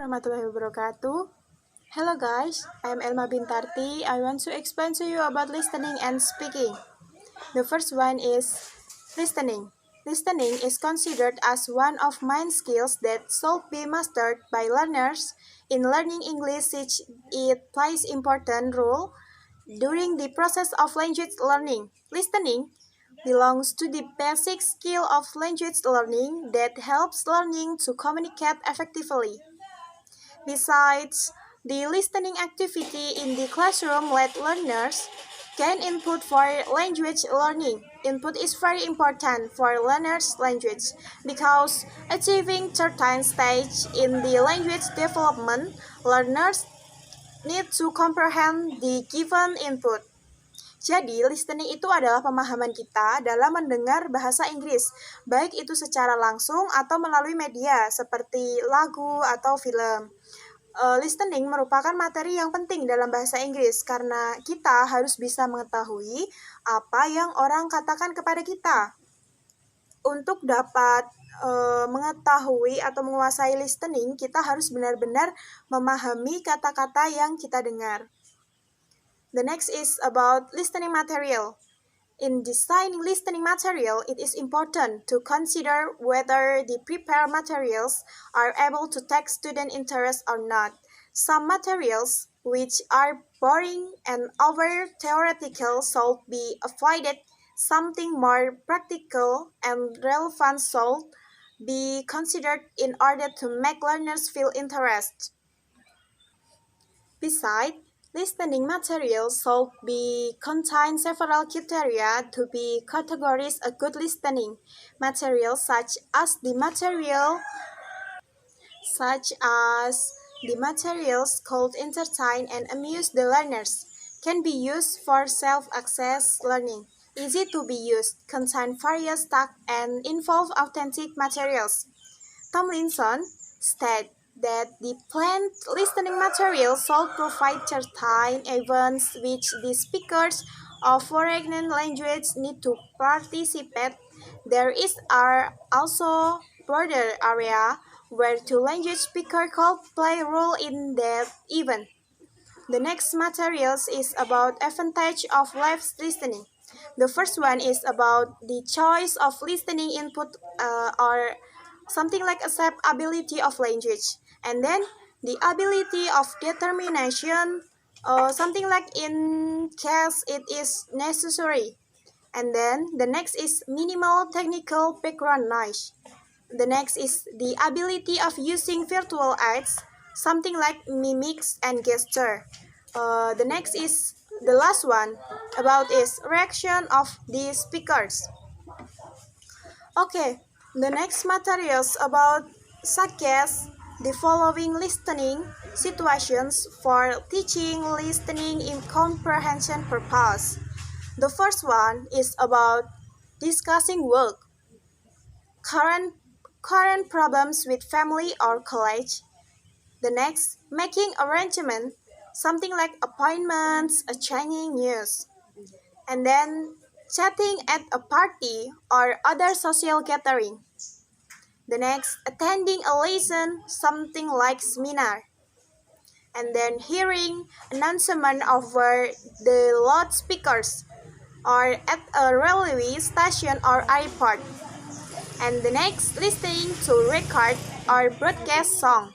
warahmatullahi wabarakatuh. Hello guys, I am Elma Bintarti. I want to explain to you about listening and speaking. The first one is listening. Listening is considered as one of main skills that should be mastered by learners. In learning English, it plays important role during the process of language learning. Listening belongs to the basic skill of language learning that helps learning to communicate effectively. Besides, the listening activity in the classroom let learners gain input for language learning. Input is very important for learners' language because achieving certain stage in the language development, learners need to comprehend the given input. Jadi, listening itu adalah pemahaman kita dalam mendengar bahasa Inggris, baik itu secara langsung atau melalui media seperti lagu atau film. Listening merupakan materi yang penting dalam bahasa Inggris karena kita harus bisa mengetahui apa yang orang katakan kepada kita. Untuk dapat mengetahui atau menguasai listening, kita harus benar-benar memahami kata-kata yang kita dengar. The next is about listening material. In designing listening material, it is important to consider whether the prepared materials are able to take student interest or not. Some materials, which are boring and over-theoretical, should be avoided. Something more practical and relevant should be considered in order to make learners feel interest. Besides, listening materials should contain several criteria to be categorized a good listening material such as the materials could entertain and amuse the learners, can be used for self-access learning, easy to be used, contain various tasks and involve authentic materials. Tomlinson stated that the planned listening material should provide certain events which the speakers of foreign language need to participate. There also broader area where two language speakers could play a role in that event. The next materials is about advantage of live listening. The first one is about the choice of listening input or something like acceptability of language. And then the ability of determination, something like in case it is necessary. And then the next is minimal technical background noise. The next is the ability of using virtual aids, something like mimics and gesture. The next is the last one about is reaction of the speakers. Okay, the next materials about such as the following listening situations for teaching listening in comprehension purpose. The first one is about discussing work, current problems with family or college. The next, making arrangement, something like appointments, changing news. And then chatting at a party or other social gathering. The next, attending a lesson, something like seminar. And then hearing announcement over the loudspeakers or at a railway station or airport. And the next, listening to record or broadcast song.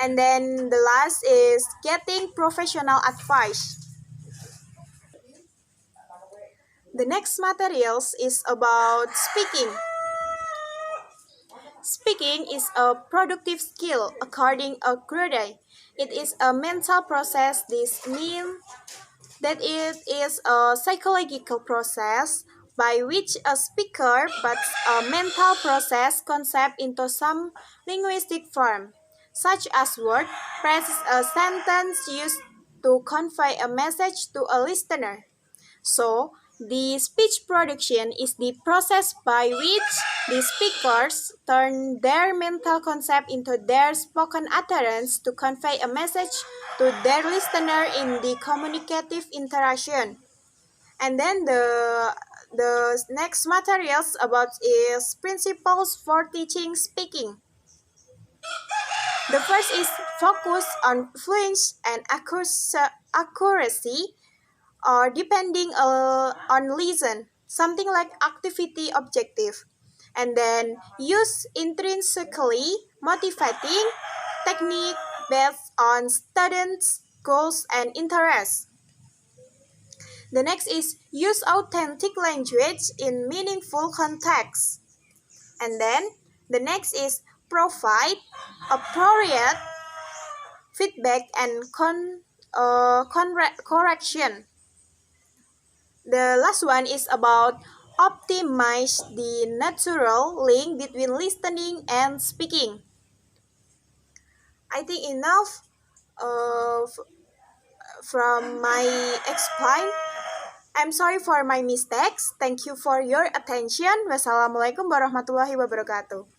And then the last is getting professional advice. The next materials is about speaking. Speaking is a productive skill according to Grude. It is a mental process. This means that it is a psychological process by which a speaker puts a mental process concept into some linguistic form, such as word, phrases, a sentence used to convey a message to a listener. So, the speech production is the process by which the speakers turn their mental concept into their spoken utterance to convey a message to their listener in the communicative interaction. And then the next materials about is principles for teaching speaking. The first is focus on fluency and accuracy, or depending on listen, something like activity objective. And then use intrinsically motivating technique based on students' goals and interests. The next is use authentic language in meaningful context. And then the next is provide appropriate feedback and correction. The last one is about optimize the natural link between listening and speaking. I think enough from my explain. I'm sorry for my mistakes. Thank you for your attention. Wassalamualaikum warahmatullahi wabarakatuh.